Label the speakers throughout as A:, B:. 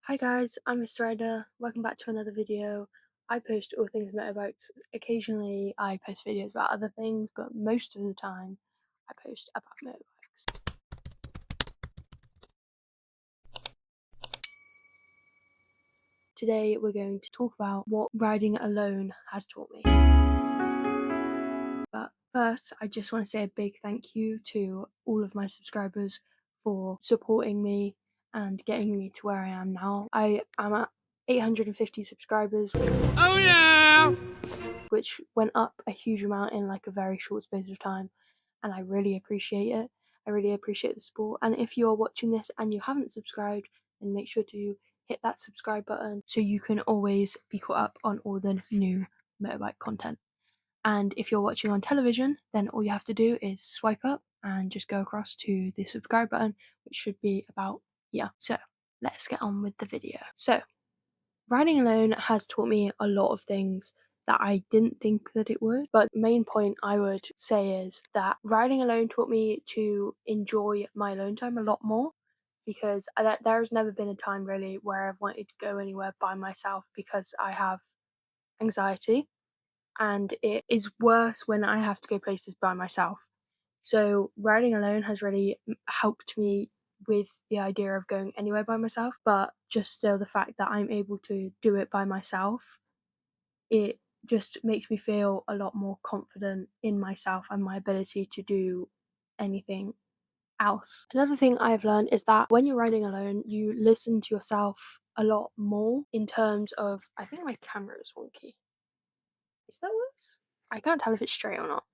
A: Hi guys, I'm Mr. Rider. Welcome back to another video. I post all things motorbikes. Occasionally I post videos about other things, but most of the time I post about motorbikes. Today we're going to talk about what riding alone has taught me. But first, I just want to say a big thank you to all of my subscribers for supporting me and getting me to where I am now. I am at 850 subscribers. Oh yeah! Which went up a huge amount in like a very short space of time, and I really appreciate it. I really appreciate the support. And if you're watching this and you haven't subscribed, then make sure to hit that subscribe button so you can always be caught up on all the new motorbike content. And if you're watching on television, then all you have to do is swipe up and just go across to the subscribe button, which should be about here. So let's get on with the video. So riding alone has taught me a lot of things that I didn't think that it would, but the main point I would say is that riding alone taught me to enjoy my alone time a lot more, because there has never been a time really where I've wanted to go anywhere by myself because I have anxiety, and it is worse when I have to go places by myself. So riding alone has really helped me with the idea of going anywhere by myself, but just still the fact that I'm able to do it by myself, it just makes me feel a lot more confident in myself and my ability to do anything else. Another thing I've learned is that when you're riding alone, you listen to yourself a lot more in terms of, I think my camera is wonky. Is that worse? I can't tell if it's straight or not.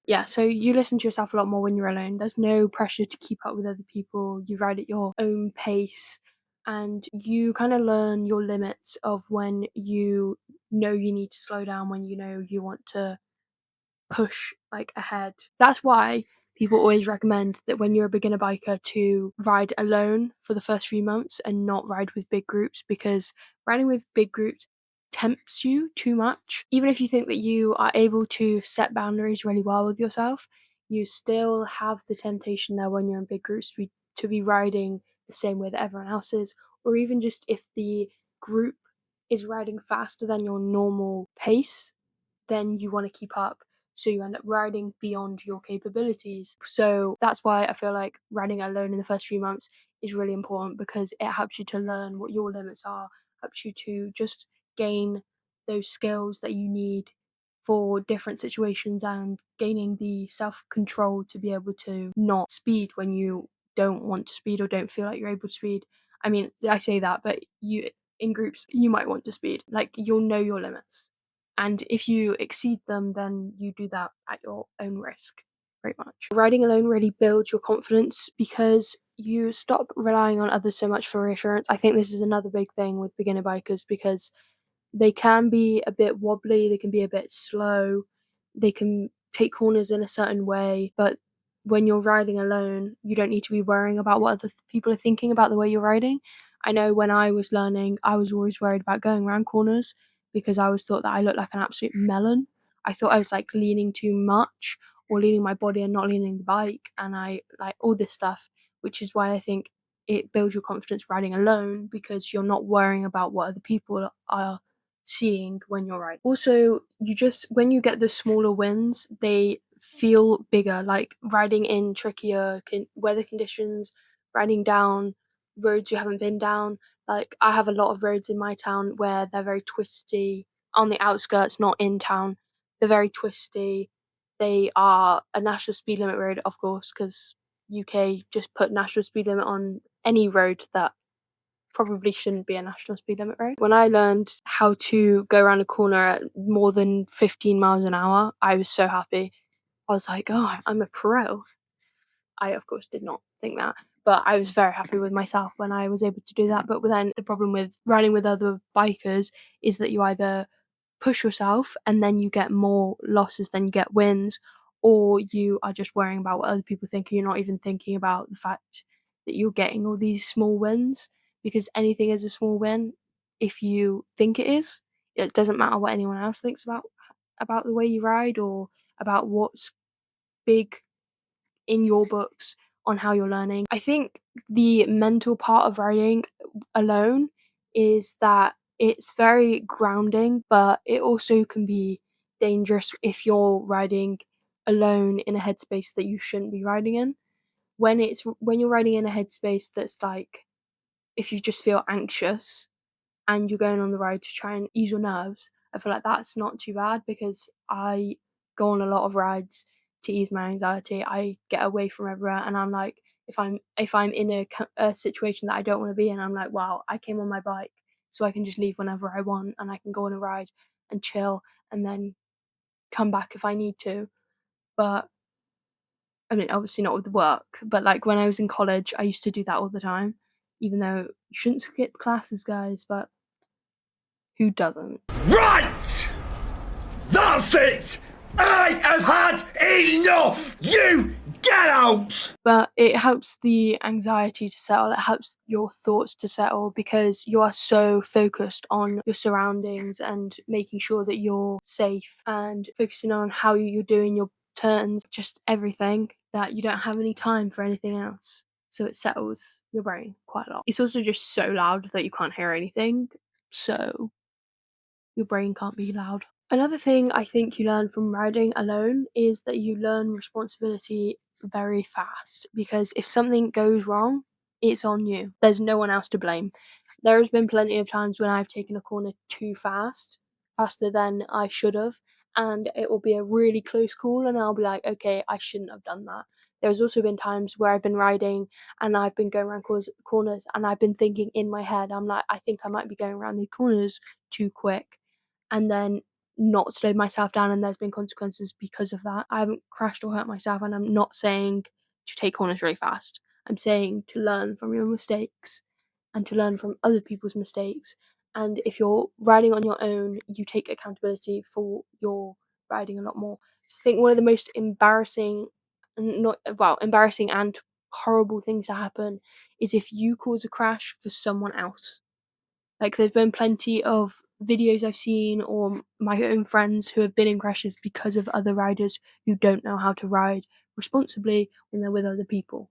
A: Yeah, so you listen to yourself a lot more when you're alone. There's no pressure to keep up with other people. You ride at your own pace and you kind of learn your limits of when you know you need to slow down, when you know you want to push like ahead. That's why people always recommend that when you're a beginner biker to ride alone for the first few months and not ride with big groups, because riding with big groups tempts you too much. Even if you think that you are able to set boundaries really well with yourself, you still have the temptation there when you're in big groups to be riding the same way that everyone else is, or even just if the group is riding faster than your normal pace, then you want to keep up. So you end up riding beyond your capabilities. So that's why I feel like riding alone in the first few months is really important, because it helps you to learn what your limits are, helps you to just gain those skills that you need for different situations, and gaining the self control to be able to not speed when you don't want to speed or don't feel like you're able to speed. I mean, I say that, but you in groups you might want to speed. Like, you'll know your limits. And if you exceed them, then you do that at your own risk, pretty much. Riding alone really builds your confidence because you stop relying on others so much for reassurance. I think this is another big thing with beginner bikers, because they can be a bit wobbly, they can be a bit slow, they can take corners in a certain way, but when you're riding alone, you don't need to be worrying about what other people are thinking about the way you're riding. I know when I was learning, I was always worried about going around corners because I always thought that I looked like an absolute melon. I thought I was like leaning too much, or leaning my body and not leaning the bike, and I like all this stuff, which is why I think it builds your confidence riding alone, because you're not worrying about what other people are seeing when you're riding. Also, when you get the smaller wins, they feel bigger, like riding in trickier weather conditions, riding down roads you haven't been down. Like, I have a lot of roads in my town where they're very twisty, on the outskirts, not in town. They're very twisty. They are a national speed limit road, of course, because UK just put national speed limit on any road that probably shouldn't be a national speed limit road. When I learned how to go around a corner at more than 15 miles an hour, I was so happy. I was like, oh, I'm a pro. I, of course, did not think that, but I was very happy with myself when I was able to do that. But then the problem with riding with other bikers is that you either push yourself and then you get more losses than you get wins, or you are just worrying about what other people think and you're not even thinking about the fact that you're getting all these small wins, because anything is a small win if you think it is. It doesn't matter what anyone else thinks about the way you ride, or about what's big in your books on how you're learning. I think the mental part of riding alone is that it's very grounding, but it also can be dangerous if you're riding alone in a headspace that you shouldn't be riding in. When you're riding in a headspace that's like, if you just feel anxious and you're going on the ride to try and ease your nerves, I feel like that's not too bad because I go on a lot of rides to ease my anxiety. I get away from everywhere, and I'm like, if I'm in a situation that I don't want to be in, I'm like, wow, I came on my bike, so I can just leave whenever I want, and I can go on a ride and chill, and then come back if I need to. But I mean, obviously not with work, but like when I was in college, I used to do that all the time, even though you shouldn't skip classes, guys, but who doesn't?
B: Right! That's it! I have had enough! You get out!
A: But it helps the anxiety to settle, it helps your thoughts to settle because you are so focused on your surroundings and making sure that you're safe and focusing on how you're doing your turns, just everything, that you don't have any time for anything else. So it settles your brain quite a lot. It's also just so loud that you can't hear anything, so your brain can't be loud. Another thing I think you learn from riding alone is that you learn responsibility very fast because if something goes wrong, it's on you. There's no one else to blame. There has been plenty of times when I've taken a corner too fast, faster than I should have, and it will be a really close call, and I'll be like, okay, I shouldn't have done that. There's also been times where I've been riding and I've been going around corners and I've been thinking in my head, I'm like, I think I might be going around these corners too quick, and then not slowed myself down, and there's been consequences because of that. I haven't crashed or hurt myself, and I'm not saying to take corners really fast. I'm saying to learn from your mistakes and to learn from other people's mistakes. And if you're riding on your own, you take accountability for your riding a lot more. So I think one of the most embarrassing and horrible things to happen is if you cause a crash for someone else. Like, there's been plenty of videos I've seen or my own friends who have been in crashes because of other riders who don't know how to ride responsibly when they're with other people.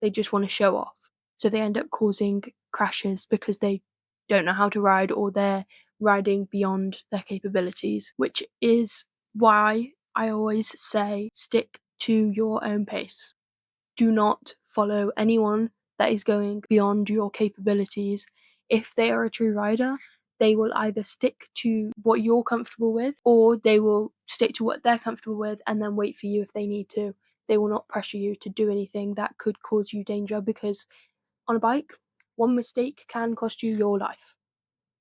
A: They just want to show off. So they end up causing crashes because they don't know how to ride or they're riding beyond their capabilities, which is why I always say stick to your own pace. Do not follow anyone that is going beyond your capabilities. If they are a true rider, they will either stick to what you're comfortable with or they will stick to what they're comfortable with and then wait for you if they need to. They will not pressure you to do anything that could cause you danger because on a bike, one mistake can cost you your life.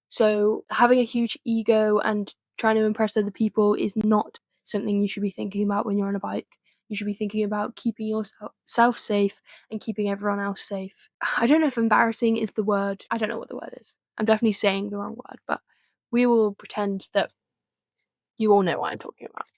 A: So having a huge ego and trying to impress other people is not something you should be thinking about when you're on a bike. You should be thinking about keeping yourself safe and keeping everyone else safe. I don't know if embarrassing is the word. I don't know what the word is. I'm definitely saying the wrong word, but we will pretend that you all know what I'm talking about.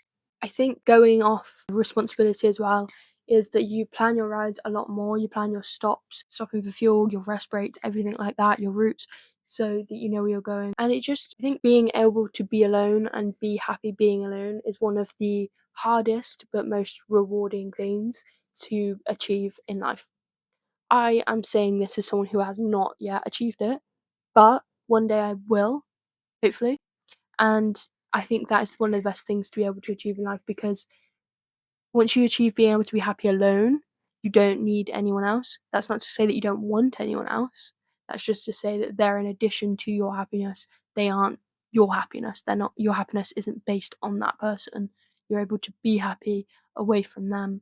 A: I think going off responsibility as well is that you plan your rides a lot more. You plan your stops, stopping for fuel, your rest breaks, everything like that, your routes, so that you know where you're going. And I think being able to be alone and be happy being alone is one of the hardest but most rewarding things to achieve in life. I am saying this as someone who has not yet achieved it, but one day I will, hopefully. And I think that is one of the best things to be able to achieve in life because once you achieve being able to be happy alone, you don't need anyone else. That's not to say that you don't want anyone else. That's just to say that they're in addition to your happiness. They aren't your happiness. They're not Your happiness isn't based on that person. You're able to be happy away from them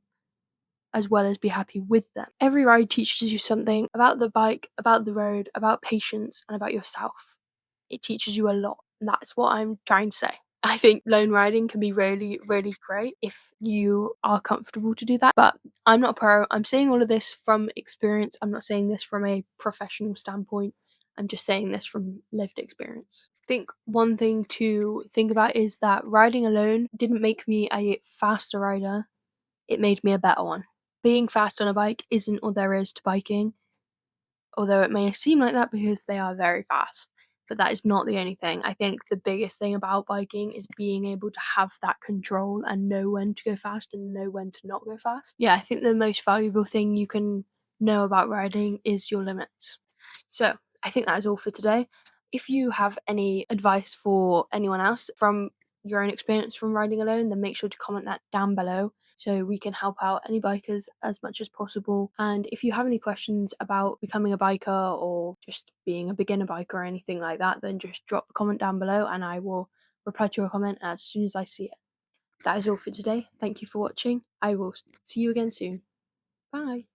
A: as well as be happy with them. Every ride teaches you something about the bike, about the road, about patience, and about yourself. It teaches you a lot. And that's what I'm trying to say. I think lone riding can be really, really great if you are comfortable to do that. But I'm not a pro. I'm saying all of this from experience. I'm not saying this from a professional standpoint. I'm just saying this from lived experience. I think one thing to think about is that riding alone didn't make me a faster rider, it made me a better one. Being fast on a bike isn't all there is to biking, although it may seem like that because they are very fast. but that is not the only thing. I think the biggest thing about biking is being able to have that control and know when to go fast and know when to not go fast. Yeah, I think the most valuable thing you can know about riding is your limits. So, I think that is all for today. If you have any advice for anyone else from your own experience from riding alone, then make sure to comment that down below so we can help out any bikers as much as possible. And if you have any questions about becoming a biker or just being a beginner biker or anything like that, then just drop a comment down below and I will reply to your comment as soon as I see it. That is all for today. Thank you for watching. I will see you again soon. Bye.